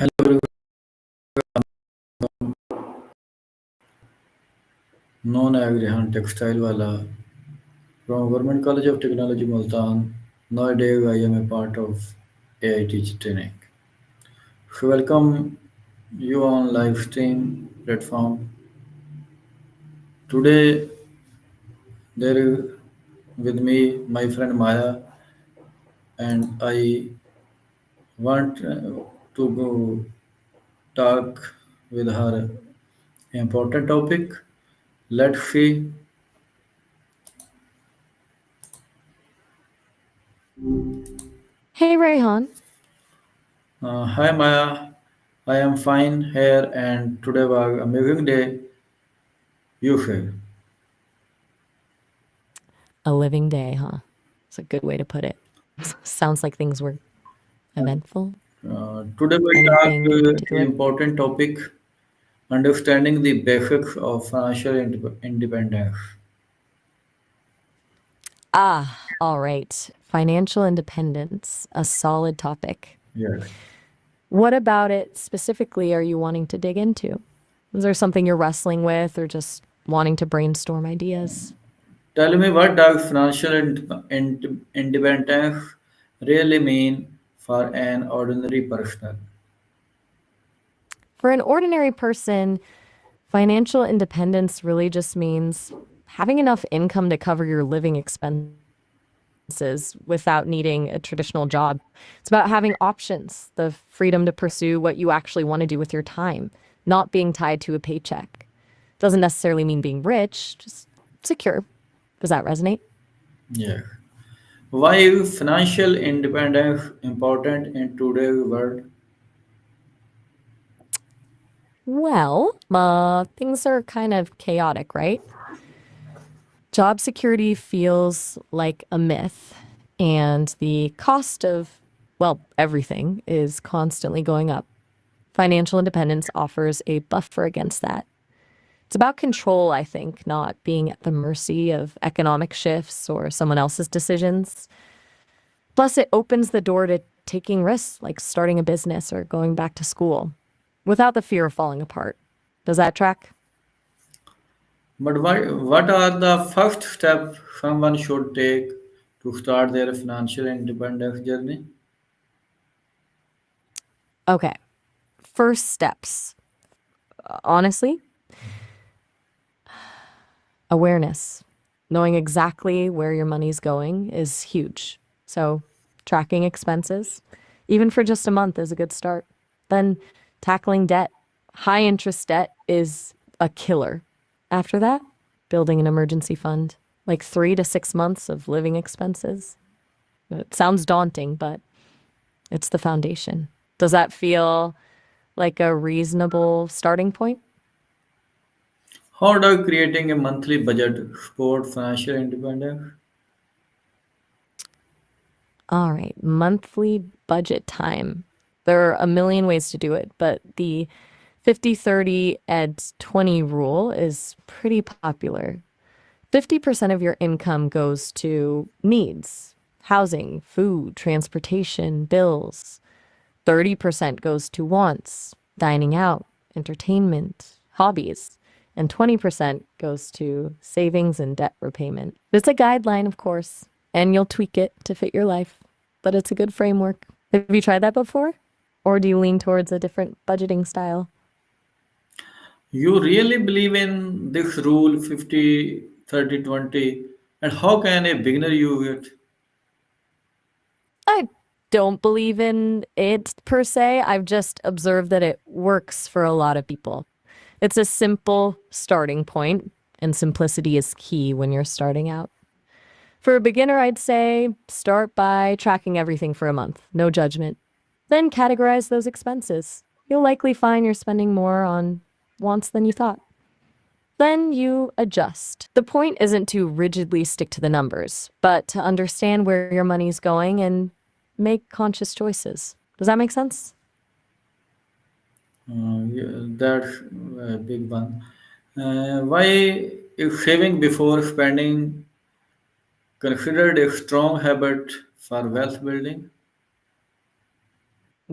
Hello everyone, known as Rehan Textile Wala from Government College of Technology Multan. Nowadays I am a part of AI teacher training. So welcome you on live stream platform. Today there is with me my friend Maya and I want to go talk with her important topic. Let's see. Hey, Rehan. Hi Maya, I am fine here and today was amazing day. You say. A living day, huh? It's a good way to put it. Sounds like things were eventful. Today we talk Anything in particular? important topic understanding the basics of financial independence. All right. Financial independence, a solid topic. Yes. What about it specifically are you wanting to dig into? Is there something you're wrestling with or just wanting to brainstorm ideas? Tell me what does financial independence really mean for an ordinary person? For an ordinary person, financial independence really just means having enough income to cover your living expenses without needing a traditional job. It's about having options, the freedom to pursue what you actually want to do with your time, not being tied to a paycheck. Doesn't necessarily mean being rich, just secure. Does that resonate? Yes. Why is financial independence important in today's world? Well, things are kind of chaotic, right? Job security feels like a myth, and the cost of, well, everything is constantly going up. Financial independence offers a buffer against that. It's about control, I think, not being at the mercy of economic shifts or someone else's decisions. Plus, it opens the door to taking risks like starting a business or going back to school without the fear of falling apart. Does that track? But what are the first steps someone should take to start their financial independence journey? Okay. First steps. Honestly, awareness. Knowing exactly where your money's going is huge. So, tracking expenses, even for just a month, is a good start. Then, tackling debt. High interest debt is a killer. After that, building an emergency fund, like 3 to 6 months of living expenses. It sounds daunting, but it's the foundation. Does that feel like a reasonable starting point? How does creating a monthly budget support financial independence? All right, monthly budget time. There are a million ways to do it, but the 50/30 and 20 rule is pretty popular. 50% of your income goes to needs, housing, food, transportation, bills. 30% goes to wants, dining out, entertainment, hobbies. And 20% goes to savings and debt repayment. It's a guideline, of course, and you'll tweak it to fit your life, but it's a good framework. Have you tried that before? Or do you lean towards a different budgeting style? You really believe in this rule 50, 30, 20, and how can a beginner use it? I don't believe in it per se. I've just observed that it works for a lot of people. It's a simple starting point, and simplicity is key when you're starting out. For a beginner, I'd say start by tracking everything for a month, no judgment. Then categorize those expenses. You'll likely find you're spending more on wants than you thought. Then you adjust. The point isn't to rigidly stick to the numbers, but to understand where your money's going and make conscious choices. Does that make sense? Yeah, that's a big one. Why is saving before spending considered a strong habit for wealth building?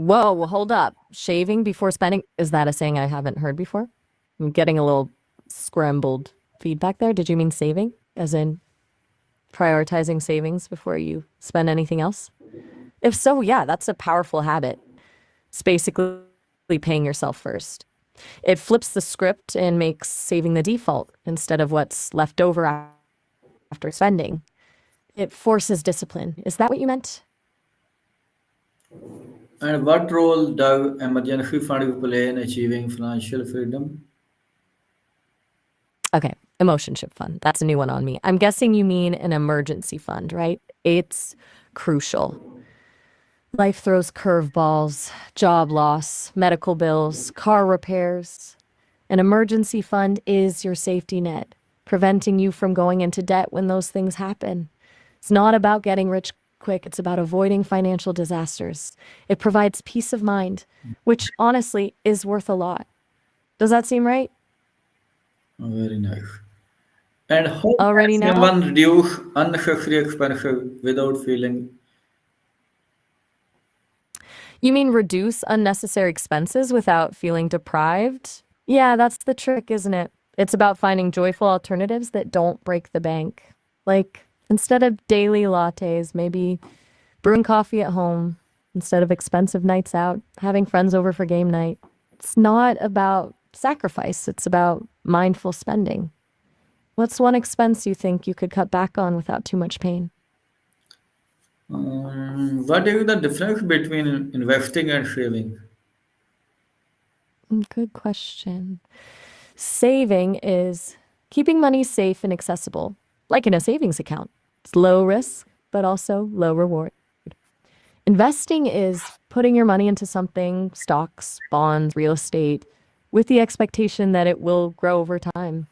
Whoa, hold up. Shaving before spending, is that a saying I haven't heard before? I'm getting a little scrambled feedback there. Did you mean saving? As in prioritizing savings before you spend anything else? If so, yeah, that's a powerful habit. It's basically paying yourself first. It flips the script and makes saving the default instead of what's left over after spending. It forces discipline. Is that what you meant? And what role do emergency funds play in achieving financial freedom? Okay, emotion ship fund. That's a new one on me. I'm guessing you mean an emergency fund, right? It's crucial. Life throws curveballs, job loss, medical bills, car repairs. An emergency fund is your safety net, preventing you from going into debt when those things happen. It's not about getting rich quick, it's about avoiding financial disasters. It provides peace of mind, which honestly is worth a lot. Does that seem right? Very nice. And how Already can now? someone reduce unnecessary expenses without feeling? You mean reduce unnecessary expenses without feeling deprived? Yeah, that's the trick, isn't it? It's about finding joyful alternatives that don't break the bank. Like, instead of daily lattes, maybe brewing coffee at home instead of expensive nights out, having friends over for game night. It's not about sacrifice, it's about mindful spending. What's one expense you think you could cut back on without too much pain? What is the difference between investing and saving? Good question. Saving is keeping money safe and accessible, like in a savings account. It's low risk, but also low reward. Investing is putting your money into something, stocks, bonds, real estate, with the expectation that it will grow over time.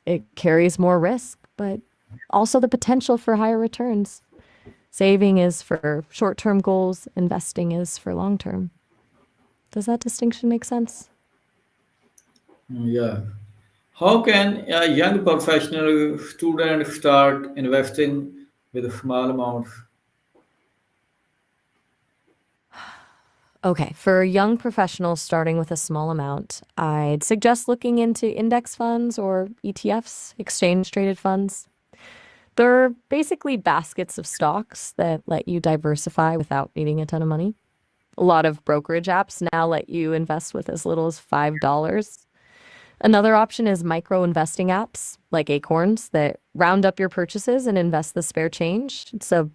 It carries more risk, but also the potential for higher returns. Saving is for short term goals, investing is for long term. Does that distinction make sense? Yeah. How can a young professional student start investing with small amounts? Okay, for young professionals starting with a small amount, I'd suggest looking into index funds or ETFs, exchange traded funds. They're basically baskets of stocks that let you diversify without needing a ton of money. A lot of brokerage apps now let you invest with as little as $5. Another option is micro investing apps like Acorns that round up your purchases and invest the spare change. It's a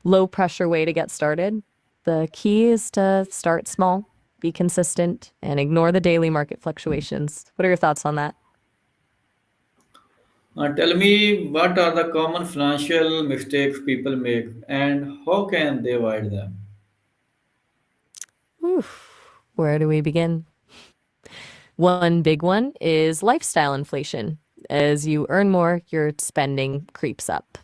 low pressure way to get started. The key is to start small, be consistent, and ignore the daily market fluctuations. What are your thoughts on that? Tell me what are the common financial mistakes people make and how can they avoid them? Oof, where do we begin? One big one is lifestyle inflation. As you earn more, your spending creeps up.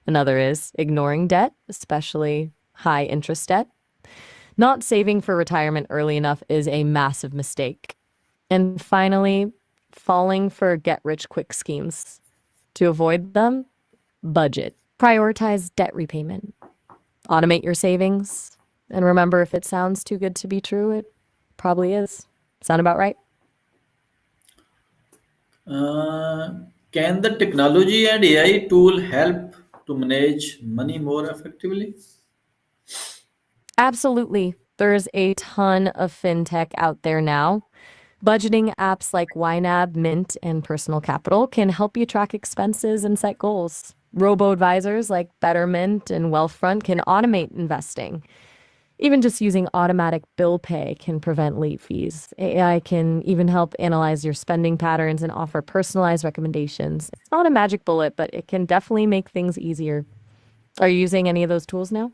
Another is ignoring debt, especially high interest debt. Not saving for retirement early enough is a massive mistake. And finally, falling for get rich quick schemes. To avoid them, budget. Prioritize debt repayment. Automate your savings. And remember, if it sounds too good to be true, it probably is. Sound about right? Uh, can the technology and AI tool help to manage money more effectively? Absolutely. There's a ton of fintech out there now. Budgeting apps like YNAB, Mint, and Personal Capital can help you track expenses and set goals. Robo advisors like Betterment and Wealthfront can automate investing. Even just using automatic bill pay can prevent late fees. AI can even help analyze your spending patterns and offer personalized recommendations. It's not a magic bullet, but it can definitely make things easier. Are you using any of those tools now?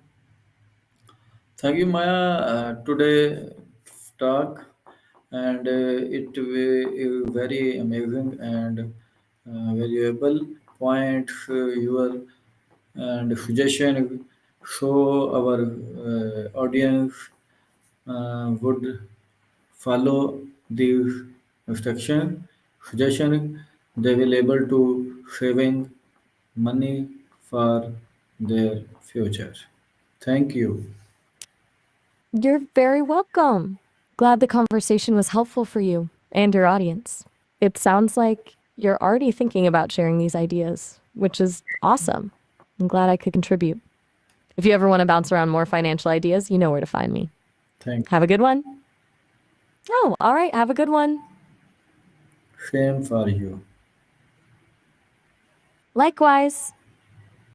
Thank you, Maya. Today talk and it is very amazing and valuable points your and suggestion so our audience would follow these instruction suggestion they will able to saving money for their future. Thank you. You're very welcome. Glad the conversation was helpful for you and your audience. It sounds like you're already thinking about sharing these ideas, which is awesome. I'm glad I could contribute. If you ever want to bounce around more financial ideas, you know where to find me. Thank Have a good one. Oh, all right. Have a good one. Same for you. Likewise.